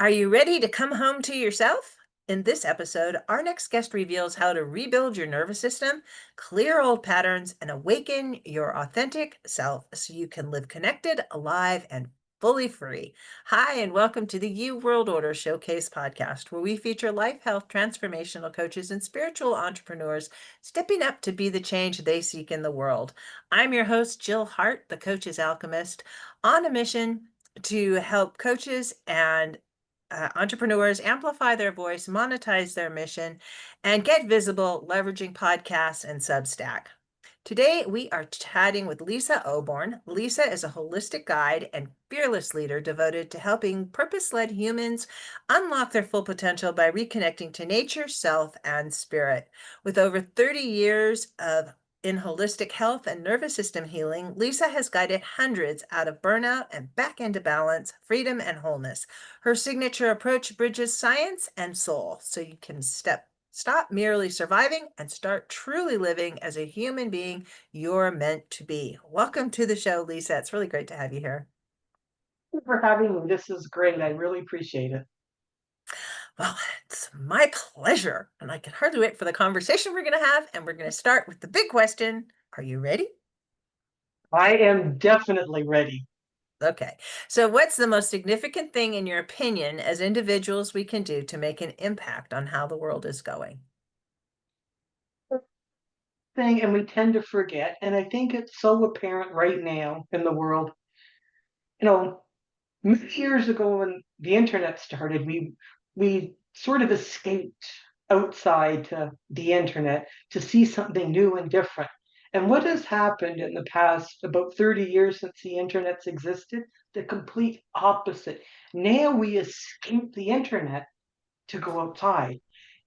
Are you ready to come home to yourself? In this episode, our next guest reveals how to rebuild your nervous system, clear old patterns, and awaken your authentic self so you can live connected, alive, and fully free. Hi, and welcome to the You World Order Showcase podcast, where we feature life, health, transformational coaches, and spiritual entrepreneurs stepping up to be the change they seek in the world. I'm your host, Jill Hart, the Coach's Alchemist, on a mission to help coaches and entrepreneurs amplify their voice, monetize their mission, and get visible leveraging podcasts and Substack. Today, we are chatting with Lisa Oborn. Lisa is a holistic guide and fearless leader devoted to helping purpose led humans unlock their full potential by reconnecting to nature, self, and spirit. With over 30 years in holistic health and nervous system healing, Lisa has guided hundreds out of burnout and back into balance, freedom, and wholeness. Her signature approach bridges science and soul so you can stop merely surviving and start truly living as a human being you're meant to be. Welcome to the show, Lisa. It's really great to have you here. You for having me. This is great. I really appreciate it. Well, it's my pleasure. And I can hardly wait for the conversation we're going to have. And we're going to start with the big question. Are you ready? I am definitely ready. Okay. So, what's the most significant thing, in your opinion, as individuals we can do to make an impact on how the world is going? Thing, and we tend to forget, and I think it's so apparent right now in the world. You know, many years ago when the internet started, we sort of escaped outside to the internet to see something new and different. And what has happened in the past about 30 years since the internet's existed? The complete opposite. Now we escape the internet to go outside.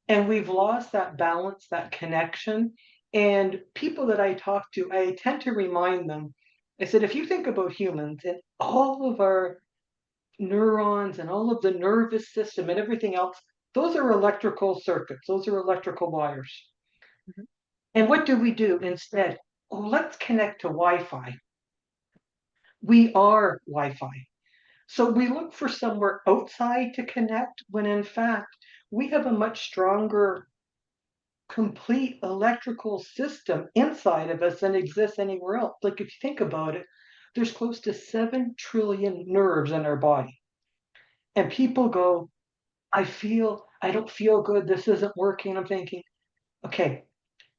And we've lost that balance, that connection. And people that I talk to, I tend to remind them, I said, if you think about humans and all of our neurons and all of the nervous system and everything else, those are electrical circuits, those are electrical wires. Mhm. And what do we do instead? Oh, let's connect to Wi Fi. We are Wi Fi. So we look for somewhere outside to connect when in fact we have a much stronger complete electrical system inside of us than exists anywhere else. Like if you think about it, there's close to 7 trillion nerves in our body. And people go, I don't feel good. This isn't working. I'm thinking, okay,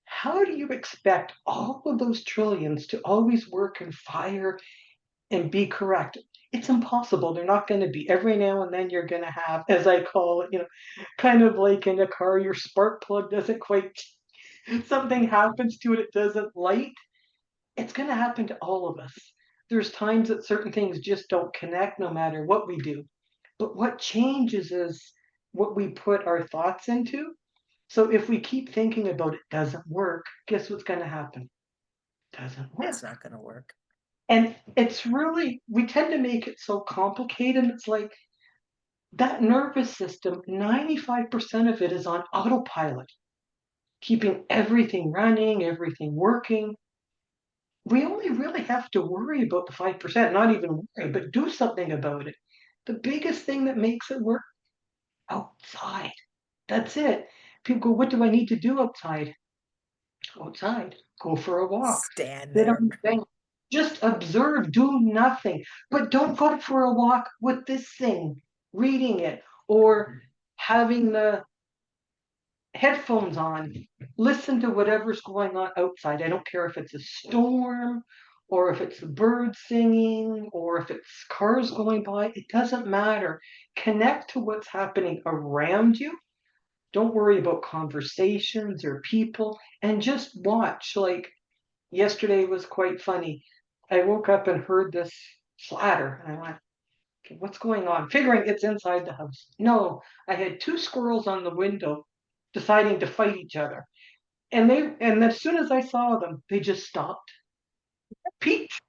how do you expect all of those trillions to always work and fire and be correct? It's impossible. They're not going to be. Every now and then you're going to have, as I call it, kind of like in a car, your spark plug doesn't quite something happens to it, it doesn't light, it's going to happen to all of us. There's times that certain things just don't connect no matter what we do. But what changes is what we put our thoughts into. So if we keep thinking about it doesn't work, guess what's going to happen? Doesn't It's work. not going to work. And it's really, we tend to make it so complicated. It's like that nervous system, 95% of it is on autopilot, keeping everything running, everything working. We only really have to worry about the 5%, not even worry, but do something about it. The biggest thing that makes it work outside. That's it. People go, what do I need to do outside? Outside. Go for a walk. Stand Sit on there. the bench. Just observe, do nothing. But don't go for a walk with this thing, reading it, or having the headphones on, listen to whatever's going on outside. I don't care if it's a storm or if it's birds singing or if it's cars going by, it doesn't matter. Connect to what's happening around you. Don't worry about conversations or people and just watch. Like yesterday was quite funny. I woke up and heard this clatter and I went, okay, what's going on? Figuring it's inside the house. No, I had two squirrels on the window deciding to fight each other. And as soon as I saw them, they just stopped, peeked,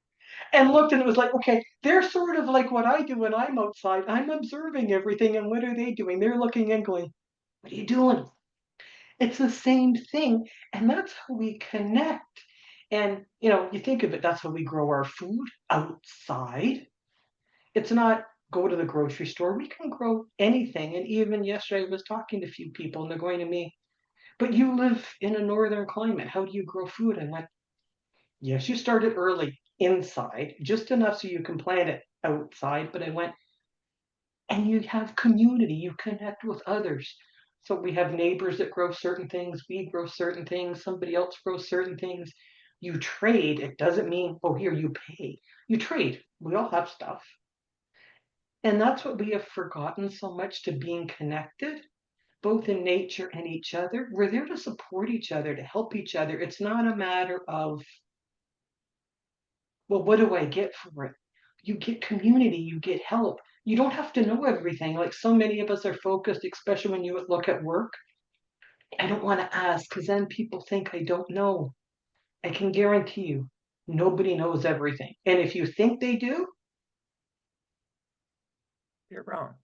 and looked, and it was like, okay, they're sort of like what I do when I'm outside. I'm observing everything, and what are they doing? They're looking and going, what are you doing? It's the same thing, and that's how we connect. And you think of it, that's how we grow our food outside. It's not go to the grocery store. We can grow anything. And even yesterday, I was talking to a few people, and they're going to me, but you live in a northern climate. How do you grow food? I went, yes, you started early inside, just enough so you can plant it outside. But I went, and you have community, you connect with others. So we have neighbors that grow certain things, we grow certain things, somebody else grows certain things. You trade. It doesn't mean, oh, here you pay. You trade. We all have stuff. And that's what we have forgotten so much, to being connected, both in nature and each other. We're there to support each other, to help each other. It's not a matter of, well, what do I get for it? You get community, you get help. You don't have to know everything. Like so many of us are focused, especially when you look at work. I don't want to ask because then people think I don't know. I can guarantee you, nobody knows everything. And if you think they do, You're wrong.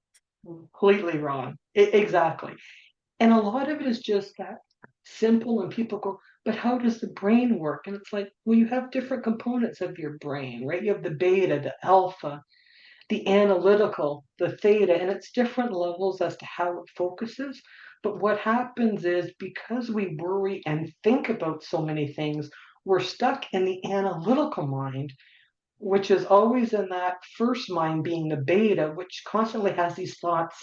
completely wrong. Exactly. And a lot of it is just that simple. And people go, but how does the brain work? And it's like, well, you have different components of your brain, right? You have the beta, the alpha, the analytical, the theta, and it's different levels as to how it focuses. But what happens is, because we worry and think about so many things, we're stuck in the analytical mind, which is always in that first mind, being the beta, which constantly has these thoughts,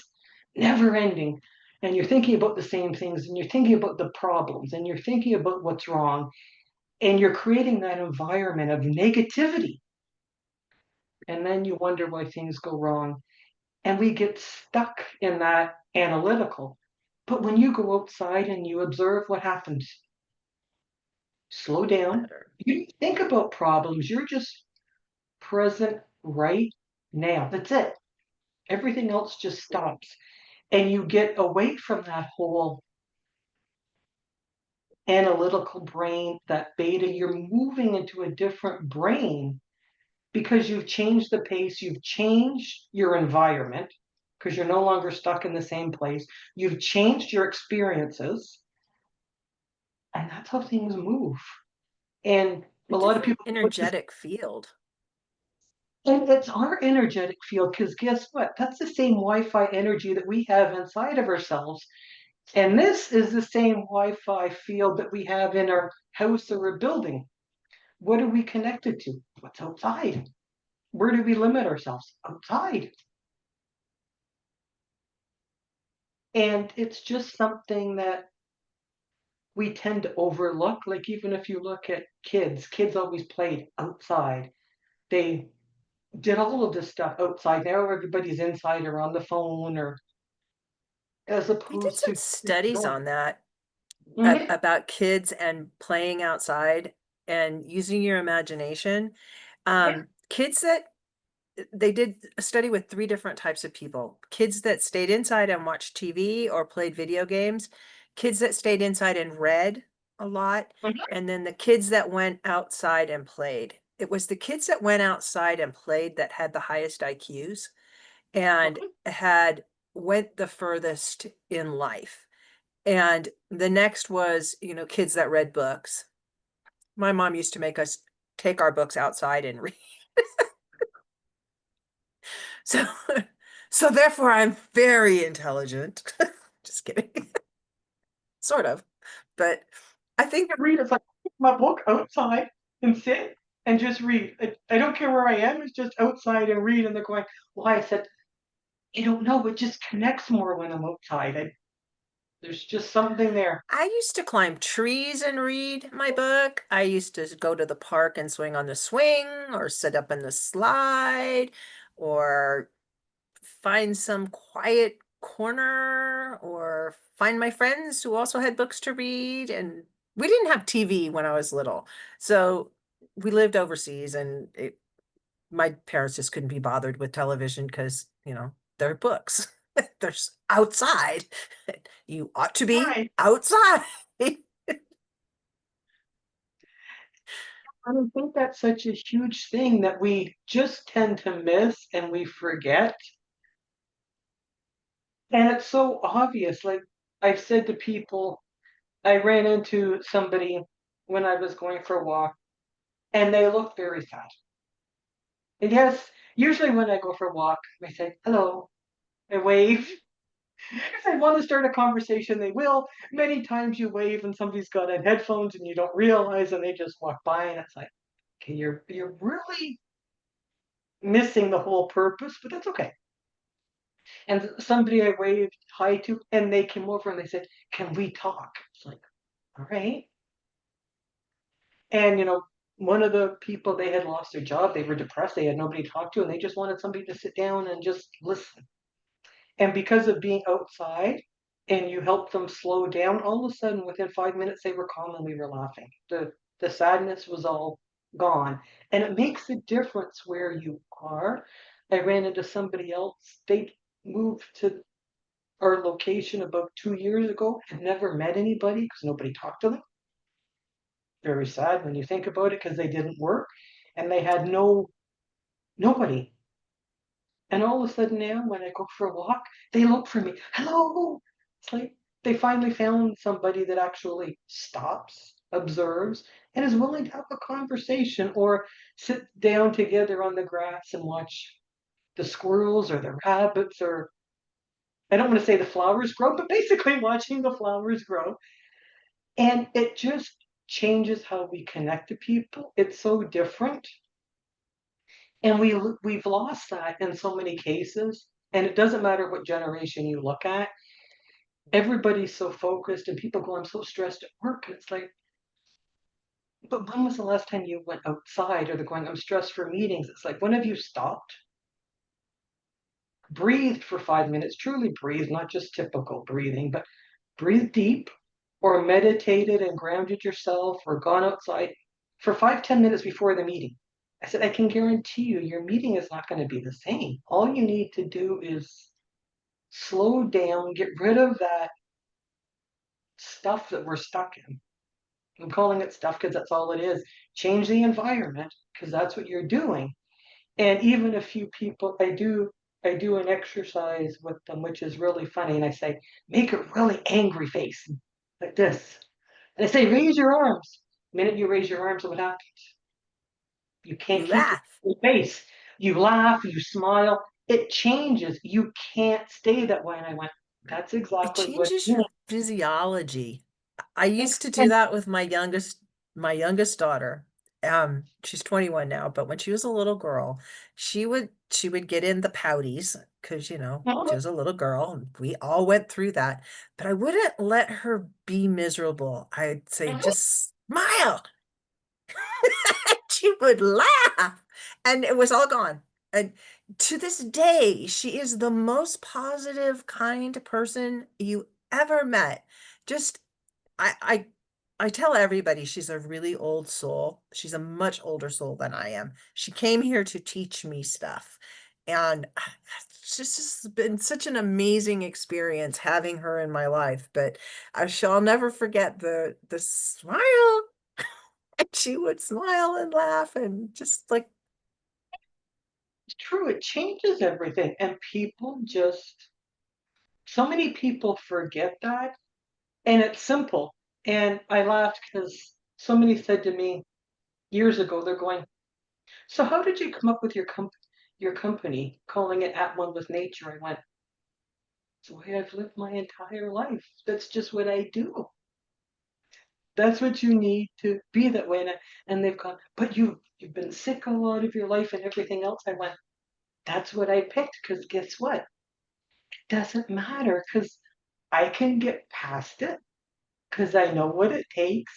never ending. And you're thinking about the same things, and you're thinking about the problems, and you're thinking about what's wrong, and you're creating that environment of negativity. And then you wonder why things go wrong, and we get stuck in that analytical. But when you go outside and you observe what happens, slow down. Better. You think about problems, you're just present right now. That's it. Everything else just stops. And you get away from that whole analytical brain, that beta. You're moving into a different brain because you've changed the pace, you've changed your environment because you're no longer stuck in the same place. You've changed your experiences, and that's how things move. And A a lot of different people, energetic field. and it's our energetic field, because guess what? That's the same Wi-Fi energy that we have inside of ourselves. And this is the same Wi-Fi field that we have in our house or a building. What are we connected to? What's outside? Where do we limit ourselves? Outside. And it's just something that we tend to overlook. Like, even if you look at kids, kids always played outside. They did all of this stuff outside. Now everybody's inside or on the phone, or as They did opposed some to studies going. on that Mhm. about kids and playing outside and using your imagination. Yeah. Kids that they did a study with three different types of people: kids that stayed inside and watched TV or played video games, kids that stayed inside and read a lot, Mhm. and then the kids that went outside and played. It was the kids that went outside and played that had the highest IQs and Mhm. had went the furthest in life. And the next was, kids that read books. My mom used to make us take our books outside and read. So so therefore I'm very intelligent. Just kidding. Sort of. But I think Read. It's like, pick my book outside and sit and just read. I don't care where I am. It's just outside and read. And they're going, why? I said, I don't know. It just connects more when I'm outside. There's just something there. I used to climb trees and read my book. I used to go to the park and swing on the swing or sit up in the slide or find some quiet corner or find my friends who also had books to read. And we didn't have TV when I was little. So we lived overseas and my parents just couldn't be bothered with television because, they're books. They're outside. You ought to be Right. outside. I don't think that's such a huge thing that we just tend to miss and we forget. And it's so obvious. Like, I've said to people, I ran into somebody when I was going for a walk, and they looked very sad. And yes, Usually when I go for a walk, I say, "Hello," I wave. If they want to start a conversation, they will. Many times you wave and somebody's got on headphones and you don't realize and they just walk by and it's like, okay, you're really missing the whole purpose, but that's okay. And somebody I waved hi to, and they came over and they said, "Can we talk?" It's like, all right. And one of the people, they had lost their job, they were depressed, they had nobody to talk to, and they just wanted somebody to sit down and just listen. And because of being outside and you helped them slow down, all of a sudden within 5 minutes they were calm and we were laughing. The sadness was all gone. And it makes a difference where you are. I ran into somebody else. They moved to our location about 2 years ago, had never met anybody because nobody talked to them. Very sad when you think about it because they didn't work and they had nobody. And all of a sudden now, when I go for a walk, they look for me. Hello. It's like they finally found somebody that actually stops, observes, and is willing to have a conversation or sit down together on the grass and watch the squirrels or the rabbits or I don't want to say the flowers grow, but basically watching the flowers grow. And it just changes how we connect to people. It's so different. And we've lost that in so many cases. And it doesn't matter what generation you look at. Everybody's so focused, and people go, "I'm so stressed at work." And it's like, but when was the last time you went outside? Or they're going, "I'm stressed for meetings." It's like, when have you stopped, breathed for 5 minutes, truly breathed, not just typical breathing, but breathe deep, or meditated and grounded yourself, or gone outside for 5, 10 minutes before the meeting? I said, I can guarantee you, your meeting is not going to be the same. All you need to do is slow down, get rid of that stuff that we're stuck in. I'm calling it stuff because that's all it is. Change the environment because that's what you're doing. And even a few people, I do an exercise with them, which is really funny. And I say, make a really angry face like this. And I say, raise your arms. The minute you raise your arms, what happens? You can't You keep laugh. your face. You laugh, you smile. It changes. You can't stay that way. And I went, that's It exactly what changes your physiology. I used to do and that with my youngest daughter. She's 21 now, but when she was a little girl, she would get in the pouties because, she was a little girl and we all went through that. But I wouldn't let her be miserable. I'd say, just smile. She would laugh and it was all gone. And to this day, she is the most positive, kind person you ever met. Just I I I tell everybody she's a really old soul. She's a much older soul than I am. She came here to teach me stuff. And it's just been such an amazing experience having her in my life. But I shall never forget the smile. And she would smile and laugh and just like, it's true. It changes everything. And people just, so many people forget that. And it's simple. And I laughed because somebody said to me years ago, they're going, so how did you come up with your company, calling it At One with Nature? I went, it's the way I've lived my entire life. That's just what I do. That's what you need to be that way. And they've gone, but you've been sick a lot of your life and everything else. I went, that's what I picked because guess what? It doesn't matter because I can get past it because I know what it takes.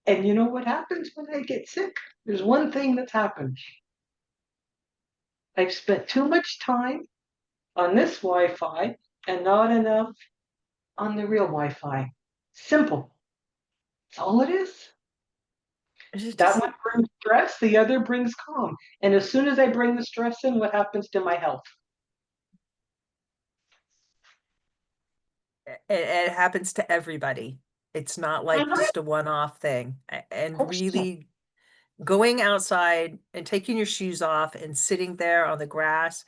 And you know what happens when I get sick? There's one thing that's happened. I've spent too much time on this Wi-Fi and not enough on the real Wi-Fi. Simple. That's all it is. it That just one brings stress, the other brings calm. And as soon as I bring the stress in, what happens to my health? it happens to everybody. It's not like Of just a one-off thing. And course not. really going outside and taking your shoes off and sitting there on the grass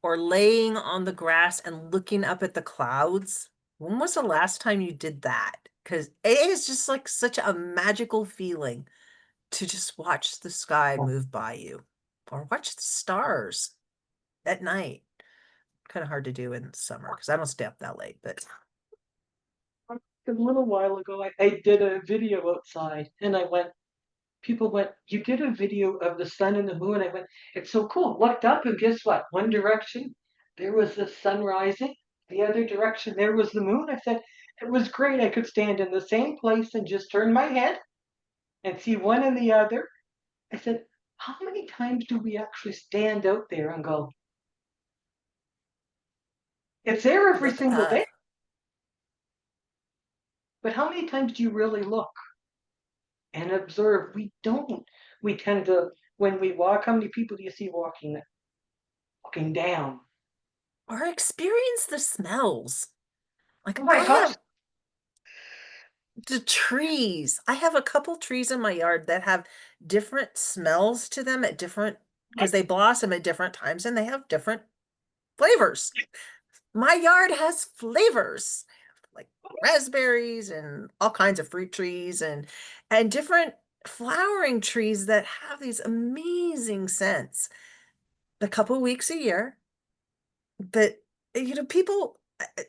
or laying on the grass and looking up at the clouds. When was the last time you did that? Because it is just like such a magical feeling to just watch the sky move by you or watch the stars. at night. Kind of hard to do in summer because I don't stay up that late, but A little while ago, I did a video outside and people went, "You did a video of the sun and the moon." I went, "It's so cool." Looked up and guess what? One direction, there was the sun rising. The other direction, there was the moon. I said, "It was great. I could stand in the same place and just turn my head and see one and the other." I said, "How many times do we actually stand out there and go, it's there every look single up. day, but how many times do you really look and observe?" We don't. We tend to, when we walk, how many people do you see walking down? Or experience the smells. Oh Like I my gosh. have the trees. I have a couple trees in my yard that have different smells to them at different because they blossom at different times and they have different flavors. My yard has flavors like raspberries and all kinds of fruit trees and different flowering trees that have these amazing scents a couple weeks a year. But people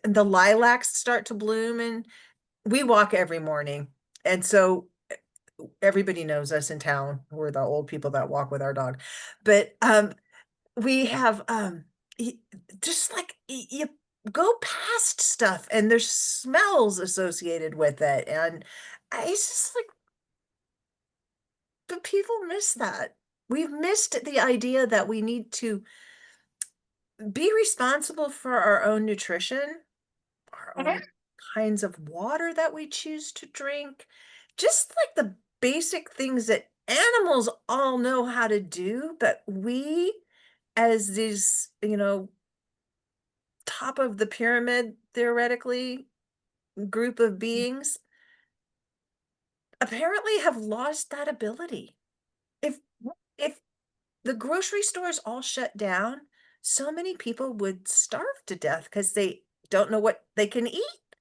the lilacs start to bloom and we walk every morning. And so everybody knows us in town. We're the old people that walk with our dog. But we have y- just like you go past stuff and there's smells associated with it. And it's just like, but people miss that. We've missed the idea that we need to be responsible for our own nutrition, our own kinds of water that we choose to drink, just like the basic things that animals all know how to do, but we, as these, top of the pyramid, theoretically, group of beings, apparently have lost that ability. If if the grocery stores all shut down, so many people would starve to death because they don't know what they can eat.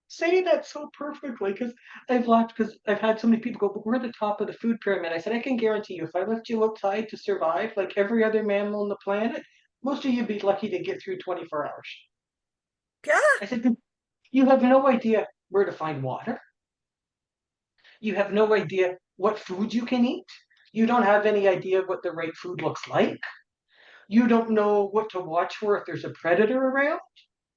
Say that so perfectly because because I've had so many people go, "But we're the top of the food pyramid." I said, "I can guarantee you, if I left you outside to survive like every other mammal on the planet, most of you'd be lucky to get through 24 hours." Yeah, I said, "You have no idea where to find water. You have no idea what food you can eat. You don't have any idea what the right food looks like. You don't know what to watch for if there's a predator around.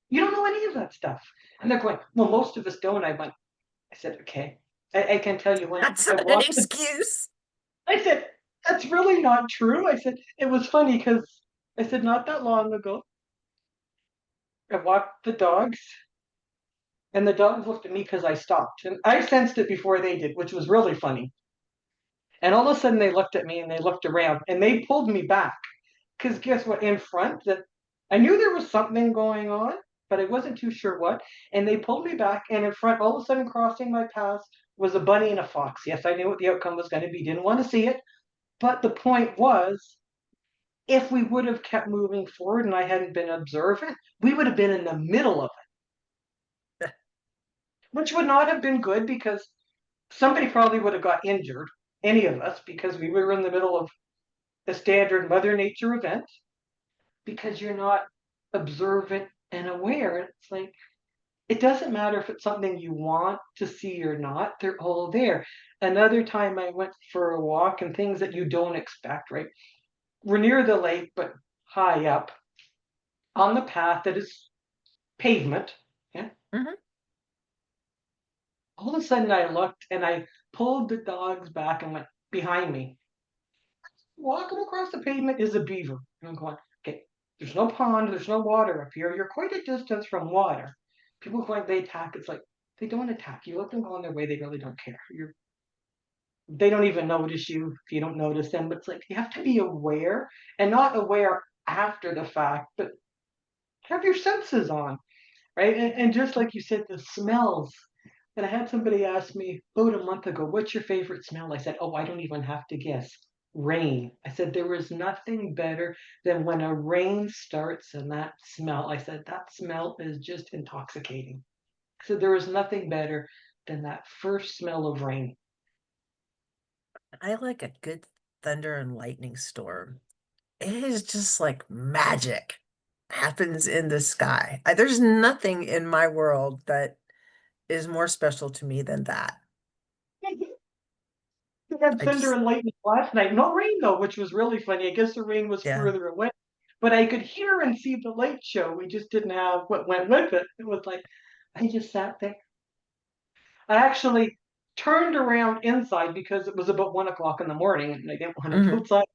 You don't know any of that stuff." And they're going, "Well, most of us don't." I said, "Okay. I can tell you when that's I not an walked the." excuse. I said, "That's really not true." I said, "It was funny because," I said, "not that long ago, I walked the dogs, and the dogs looked at me because I stopped. And I sensed it before they did, which was really funny. And all of a sudden, they looked at me and they looked around and they pulled me back. Because guess what? In front, that I knew there was something going on, but I wasn't too sure what. And they pulled me back, and in front, all of a sudden, crossing my path was a bunny and a fox. Yes, I knew what the outcome was going to be. Didn't want to see it. But the point was, if we would have kept moving forward and I hadn't been observant, we would have been in the middle of it, which would not have been good because somebody probably would have got injured, any of us, because we were in the middle of a standard Mother Nature event because you're not observant and aware. It's like, it doesn't matter if it's something you want to see or not, they're all there. Another time I went for a walk and things that you don't expect, right? We're near the lake, but high up on the path that is pavement. Yeah. Mhm. All of a sudden I looked and I pulled the dogs back and went behind me. Walking across the pavement is a beaver. And I'm going, okay, there's no pond, there's no water up here. You're quite a distance from water. People going, they attack. It's like, they don't attack. You let them go on their way, they really don't care. They don't even notice you if you don't notice them. But it's like you have to be aware and not aware after the fact, but have your senses on, right? And just like you said, the smells. And I had somebody ask me about a month ago, "What's your favorite smell?" I said, "Oh, I don't even have to guess. Rain." I said, "There is nothing better than when a rain starts and that smell." I said, "That smell is just intoxicating." I said, "There is nothing better than that first smell of rain." I like a good thunder and lightning storm, it is just like magic happens in the sky. There's nothing in my world that is more special to me than that. We had I thunder just, and lightning last night. No rain though, which was really funny. I guess the rain was yeah. further away, but I could hear and see the light show. We just didn't have what went with it. It was like I just sat there. I actually turned around inside because it was about 1 o'clock in the morning and I didn't want to go Hmm. outside.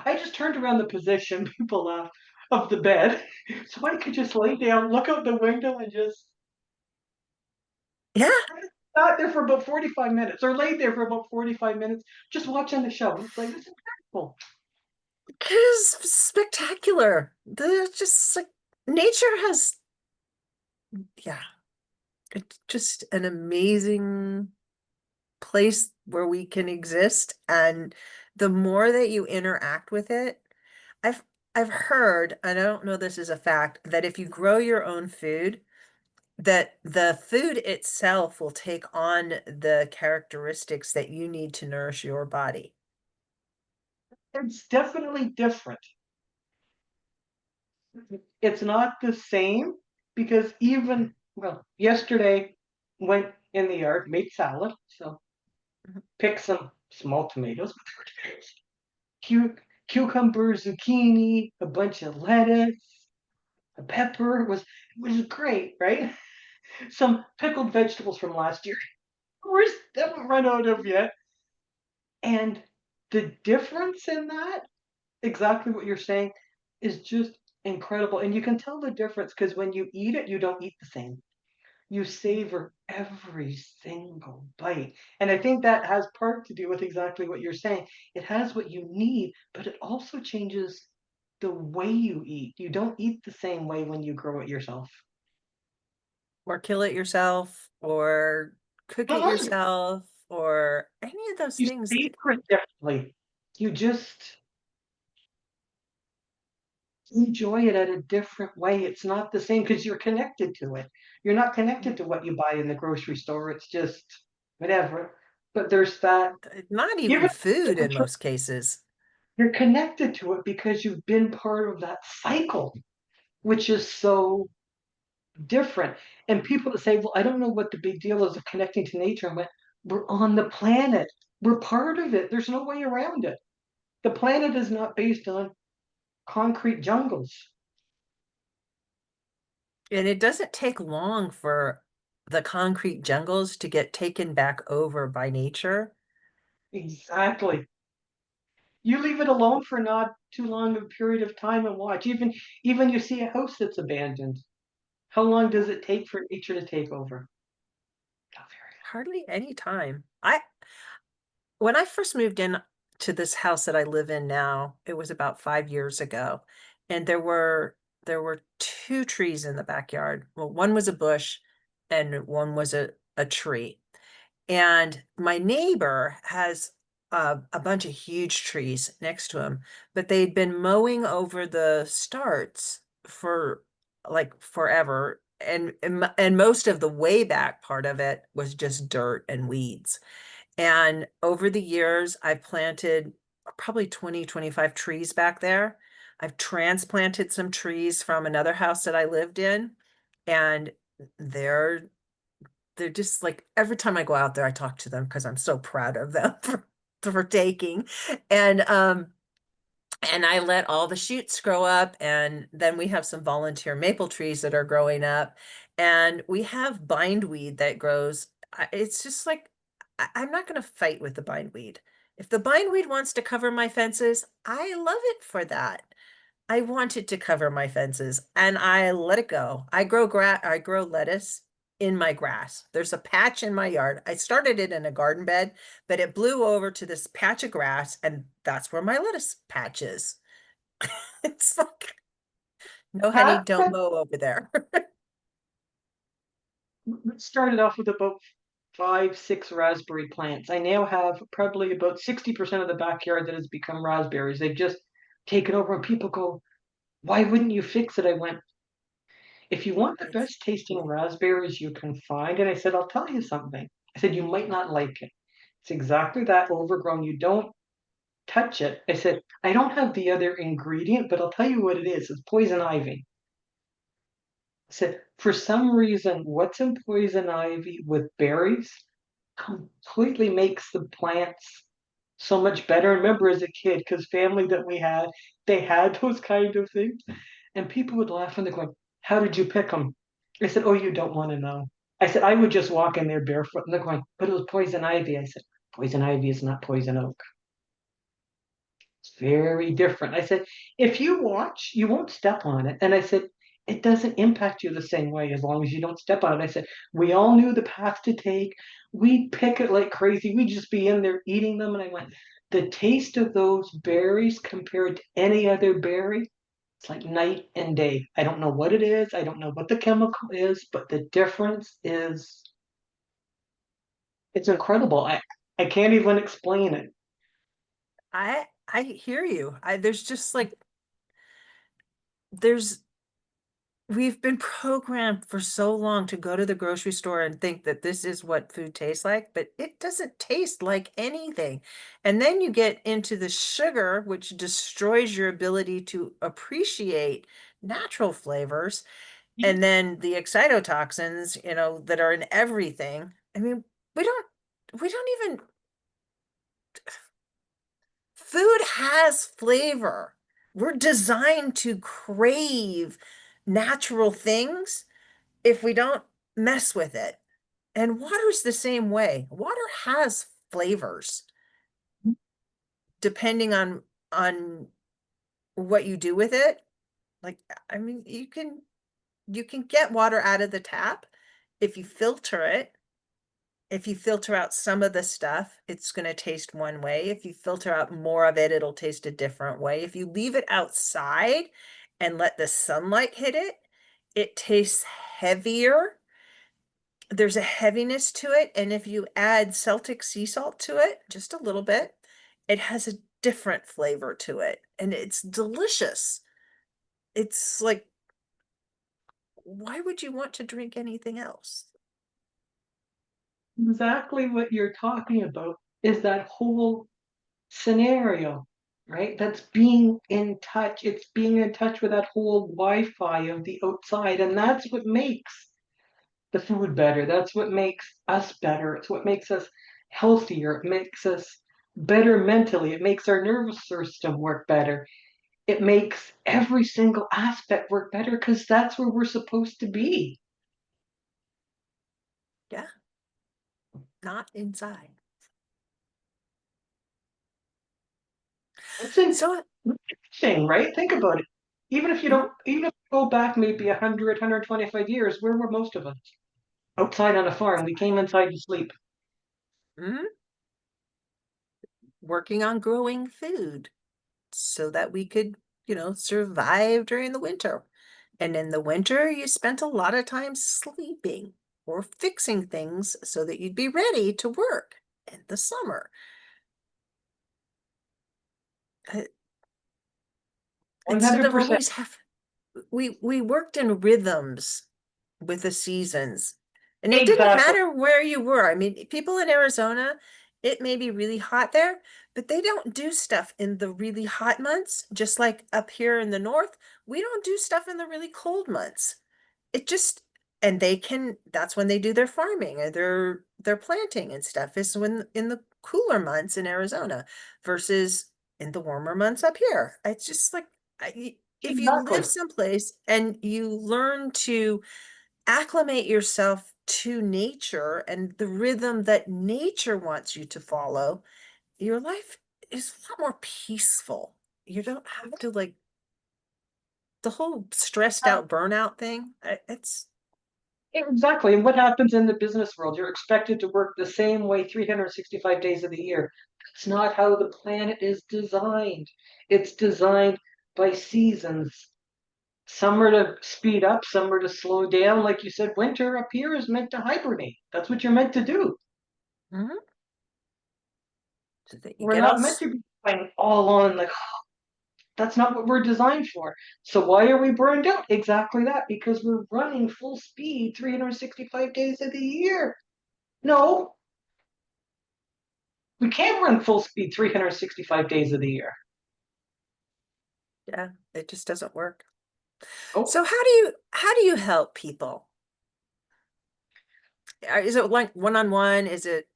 I just turned around the position people left of the bed so I could just lay down, look out the window, and just Yeah, sat there for about 45 minutes or laid there for about 45 minutes just watching the show. And it's like, this is incredible. it is spectacular. The just like nature has, yeah, it's just an amazing place where we can exist. And the more that you interact with it, I've I've heard, and I don't know this is a fact, that if you grow your own food, that the food itself will take on the characteristics that you need to nourish your body. It's definitely different. It's not the same because even, well, yesterday went in the yard, made salad. So Mhm. picked some small tomatoes, cu- cucumber, zucchini, a bunch of lettuce, a pepper. It was great, right? Some pickled vegetables from last year. We're haven't run out of yet. And the difference in that, exactly what you're saying, is just incredible. And you can tell the difference because when you eat it, you don't eat the same. You savor every single bite. And I think that has part to do with exactly what you're saying. It has what you need, but it also changes the way you eat. You don't eat the same way when you grow it yourself. Or kill it yourself, or cook it Uh-uh. yourself, or any of those You things. savor it differently. You just enjoy it at a different way. It's not the same because you're connected to it. You're not connected to what you buy in the grocery store. It's just whatever. But there's that, Not even even food in most cases. you're connected to it because you've been part of that cycle, which is so different. And people that say, well, I don't know what the big deal is of connecting to nature. I went, we're on the planet. We're part of it. There's no way around it. The planet is not based on concrete jungles. And it doesn't take long for the concrete jungles to get taken back over by nature. Exactly. You leave it alone for not too long a period of time and watch. Even you see a house that's abandoned. How long does it take for nature to take over? Not very Hardly any time. When I first moved in to this house that I live in now, it was about 5 years ago, and there were two trees in the backyard. Well, one was a bush and one was a tree. And my neighbor has a bunch of huge trees next to him, but they'd been mowing over the starts for like forever. And most of the way back part of it was just dirt and weeds. And over the years, I've planted probably 20, 25 trees back there. I've transplanted some trees from another house that I lived in, and they're they're just like every time I go out there, I talk to them because I'm so proud of them for taking. And and I let all the shoots grow up, and then we have some volunteer maple trees that are growing up, and we have bindweed that grows. It's just like I'm not going to fight with the bindweed. If the bindweed wants to cover my fences, I love it for that. I wanted to cover my fences and I let it go. I grow lettuce in my grass. There's a patch in my yard. I started it in a garden bed, but it blew over to this patch of grass and that's where my lettuce patch is. It's like, no, honey, hard. don't mow over there. It started off with about 5, 6 raspberry plants. I now have probably about 60% of the backyard that has become raspberries. They've just taken over and people go, why wouldn't you fix it? I went, if you want the It's best tasting raspberries you can find, and I said, I'll tell you something. I said, you might not like it. It's exactly that overgrown. You don't touch it. I said, I don't have the other ingredient, but I'll tell you what it is. It's poison ivy. I said, for some reason, what's in poison ivy with berries completely makes the plants so much better. I remember as a kid, because family that we had, they had those kind of things. And people would laugh and they're going, how did you pick them? I said, oh, you don't want to know. I said, I would just walk in there barefoot. And they're going, but it was poison ivy. I said, poison ivy is not poison oak. It's very different. I said, if you watch, you won't step on it. And I said, it doesn't impact you the same way as long as you don't step on it. I said, we all knew the path to take. We'd pick it like crazy. We'd just be in there eating them. And I went, the taste of those berries compared to any other berry, it's like night and day. I don't know what it is. I don't know what the chemical is, but the difference is, it's incredible. I can't even explain it. I hear you. There's just like there's we've been programmed for so long to go to the grocery store and think that this is what food tastes like, but it doesn't taste like anything. And then you get into the sugar, which destroys your ability to appreciate natural flavors, and then the excitotoxins, that are in everything. I mean, we don't we don't even food has flavor. We're designed to crave natural things if we don't mess with it. And water's the same way. Water has flavors depending on what you do with it. Like, I mean, you can get water out of the tap if you filter it. If you filter out some of the stuff, it's going to taste one way. If you filter out more of it, it'll taste a different way. If you leave it outside and let the sunlight hit it, it tastes heavier. There's a heaviness to it. And if you add Celtic sea salt to it, just a little bit, it has a different flavor to it. And it's delicious. It's like, why would you want to drink anything else? Exactly what you're talking about is that whole scenario, right? That's being in touch. It's being in touch with that whole Wi-Fi of the outside. And that's what makes the food better. That's what makes us better. It's what makes us healthier. It makes us better mentally. It makes our nervous system work better. It makes every single aspect work better because that's where we're supposed to be. Yeah, not inside. It's So, interesting, right? Think about it. mhm, Even if you go back maybe 100, 125 years, where were most of us? Outside on a farm. We came inside to sleep. mhm, working on growing food so that we could, survive during the winter. And in the winter, you spent a lot of time sleeping or fixing things so that you'd be ready to work in the summer. Uh, Instead of 100%. always have we worked in rhythms with the seasons. And it didn't Exactly. matter where you were. I mean, people in Arizona, it may be really hot there, but they don't do stuff in the really hot months, just like up here in the north. We don't do stuff in the really cold months. It just and that's when they do their farming or their planting and stuff is when in the cooler months in Arizona versus in the warmer months up here. It's just like if you live Exactly. someplace and you learn to acclimate yourself to nature and the rhythm that nature wants you to follow, your life is a lot more peaceful. You don't have to like the whole stressed out burnout thing. It's Exactly. And what happens in the business world? You're expected to work the same way 365 days of the year. It's not how the planet is designed. It's designed by seasons. Some are to speed up, some are to slow down. Like you said, winter up here is meant to hibernate. That's what you're meant to do. mhm, so that you We're get all not meant to be going all on like that's not what we're designed for. So why are we burned out? Exactly that, because we're running full speed 365 days of the year. No, We can't run full speed 365 days of the year. Yeah, it just doesn't work. Oh, So how do you help people? Is it like one-on-one? Is it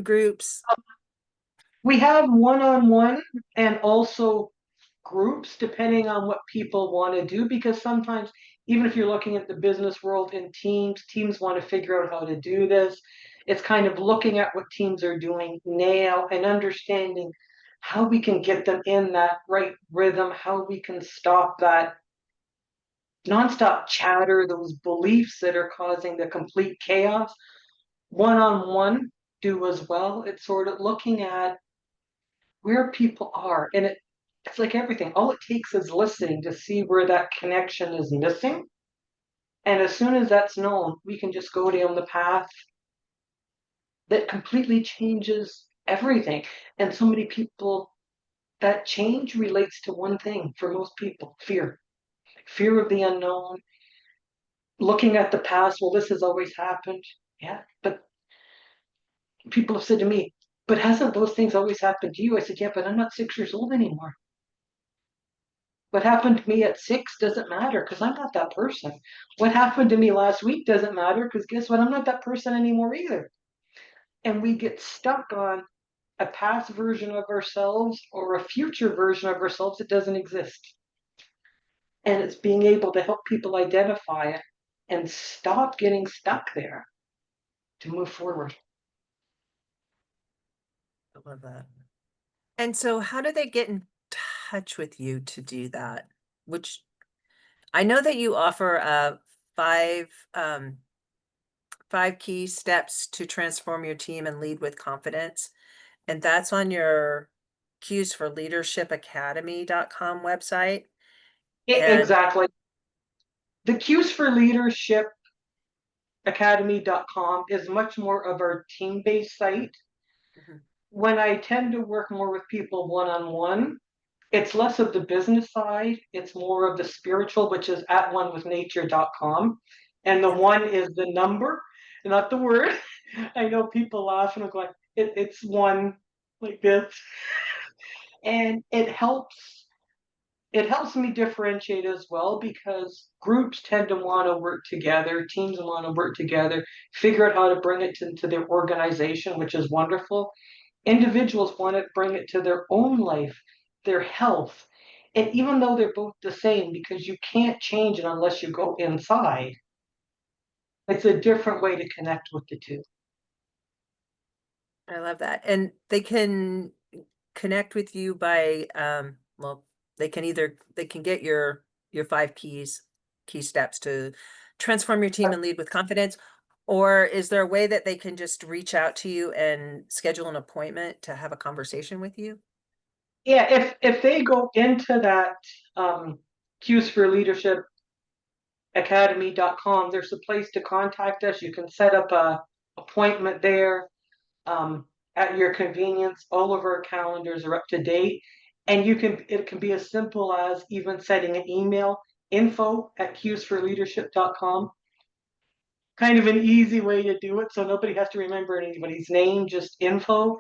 groups? we have one-on-one and also groups depending on what people want to do, because sometimes even if you're looking at the business world in teams want to figure out how to do this. It's kind of looking at what teams are doing now and understanding how we can get them in that right rhythm, how we can stop that nonstop chatter, those beliefs that are causing the complete chaos. One-on-one do as well. It's sort of looking at where people are. And it's like everything. All it takes is listening to see where that connection is missing. And as soon as that's known, we can just go down the path that completely changes everything. And so many people, that change relates to one thing for most people: fear. Fear of the unknown, looking at the past. Well, this has always happened. Yeah, but people have said to me, but hasn't those things always happened to you? I said, yeah, but I'm not 6 years old anymore. What happened to me at 6 doesn't matter because I'm not that person. What happened to me last week doesn't matter because guess what? I'm not that person anymore either. And we get stuck on a past version of ourselves or a future version of ourselves that doesn't exist. And it's being able to help people identify it and stop getting stuck there to move forward. I love that. And so how do they get in touch with you to do that? Which I know that you offer 5 5 key steps to transform your team and lead with confidence. And that's on your Cues for Leadership Academy.com website. And Exactly. The Cues for Leadership Academy.com is much more of our team based site. mhm, When I tend to work more with people one on one, it's less of the business side, it's more of the spiritual, which is at onewithnature.com. And the yeah, one is the number, not the word. I know people laugh and I'm like, it's one like this. And it helps me differentiate as well because groups tend to want to work together, teams want to work together, figure out how to bring it into their organization, which is wonderful. Individuals want to bring it to their own life, their health. And even though they're both the same, because you can't change it unless you go inside, it's a different way to connect with the two. I love that. And they can connect with you by well, they can get your 5 key steps to transform your team and lead with confidence, or is there a way that they can just reach out to you and schedule an appointment to have a conversation with you? Yeah, if they go into that Cues for Leadership Academy.com, there's a place to contact us. You can set up a appointment there um, at your convenience. All of our calendars are up to date, and it can be as simple as even setting an email: info@cuesforleadership.com. Kind of an easy way to do it, so nobody has to remember anybody's name, just info,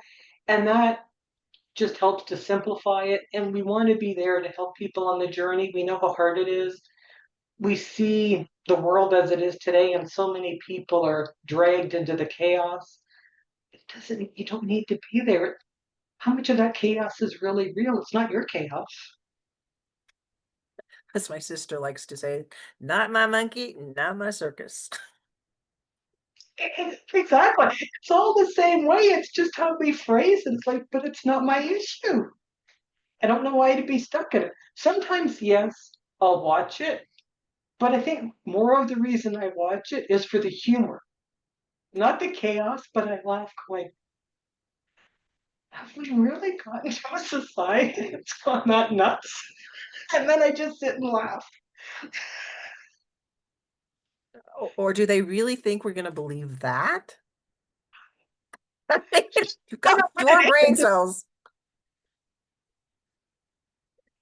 and that just helps to simplify it. And we want to be there to help people on the journey. We know how hard it is. We see the world as it is today, and so many people are dragged into the chaos. You don't need to be there. How much of that chaos is really real? It's not your chaos. As my sister likes to say, not my monkey, not my circus. Exactly. It's all the same way. It's just how we phrase it. It's like, but it's not my issue. I don't know why to be stuck in it. Sometimes, yes, I'll watch it, but I think more of the reason I watch it is for the humor, not the chaos, but I laugh going, have we really gotten to a society that's gone that nuts? And then I just sit and laugh. Or do they really think we're going to believe that? You've I know got what 4 it brain is. cells.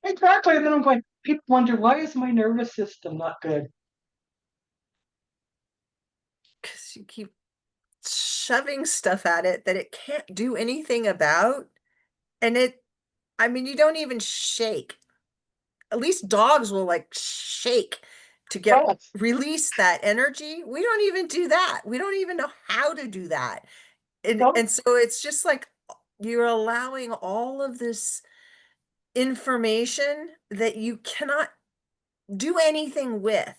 Exactly. And then I'm going, people wonder, why is my nervous system not good? 'Cause you keep shoving stuff at it that it can't do anything about. And I mean, you don't even shake. At least dogs will like shake to get Yes. release that energy. We don't even do that. We don't even know how to do that. And No. so it's just like you're allowing all of this information that you cannot do anything with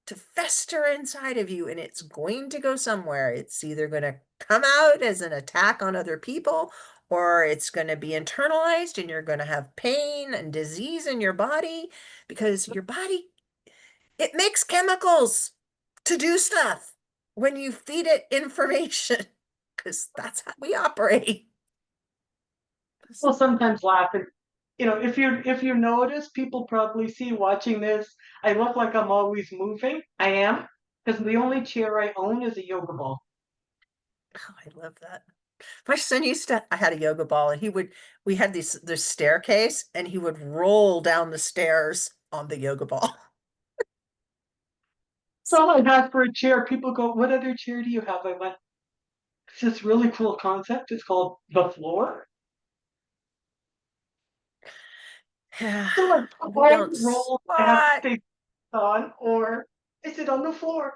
to fester inside of you, and it's going to go somewhere. It's either going to come out as an attack on other people, or it's going to be internalized and you're going to have pain and disease in your body because your body, it makes chemicals to do stuff when you feed it information, because that's how we operate. Well, sometimes laughing. If you notice, people probably see watching this, I look like I'm always moving. I am, because the only chair I own is a yoga ball. Oh, I love that. My son used to, I had a yoga ball and we had this staircase and he would roll down the stairs on the yoga ball. So I had for a chair. People go, "What other chair do you have?" I went, "It's this really cool concept. It's called the floor." Yeah, So like, we I don't roll, I have to squat. stay on, or I sit on the floor.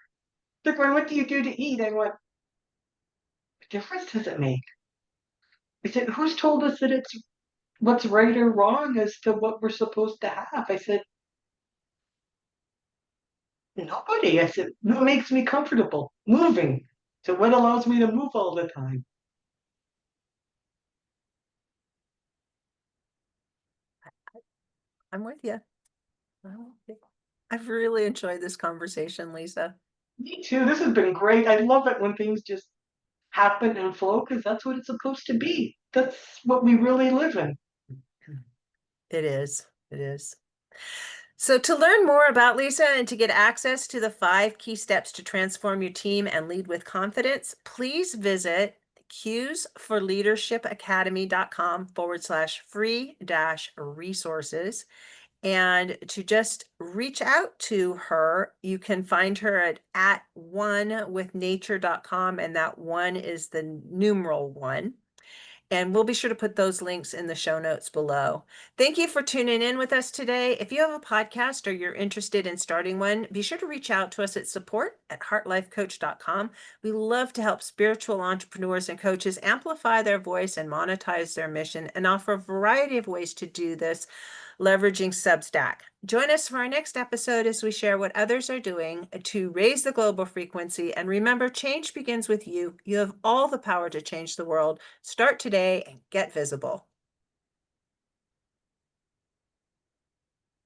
They're going, "What do you do to eat?" I went, "What difference does it make?" I said, "Who's told us that it's what's right or wrong as to what we're supposed to have?" I said, "Nobody." I said, "What makes me comfortable? Moving. So what allows me to move all the time?" I'm with you. I've really enjoyed this conversation, Lisa. Me too. This has been great. I love it when things just happen and flow because that's what it's supposed to be. That's what we really live in. It is. It is. So, to learn more about Lisa and to get access to the 5 key steps to transform your team and lead with confidence, please visit cuesforleadershipacademy.com/free-resources. And to just reach out to her, you can find her at onewithnature.com. And that one is the numeral one. And we'll be sure to put those links in the show notes below. Thank you for tuning in with us today. If you have a podcast or you're interested in starting one, be sure to reach out to us at support@heartlifecoach.com. We love to help spiritual entrepreneurs and coaches amplify their voice and monetize their mission, and offer a variety of ways to do this, leveraging Substack. Join us for our next episode as we share what others are doing to raise the global frequency. And remember, change begins with you. You have all the power to change the world. Start today and get visible.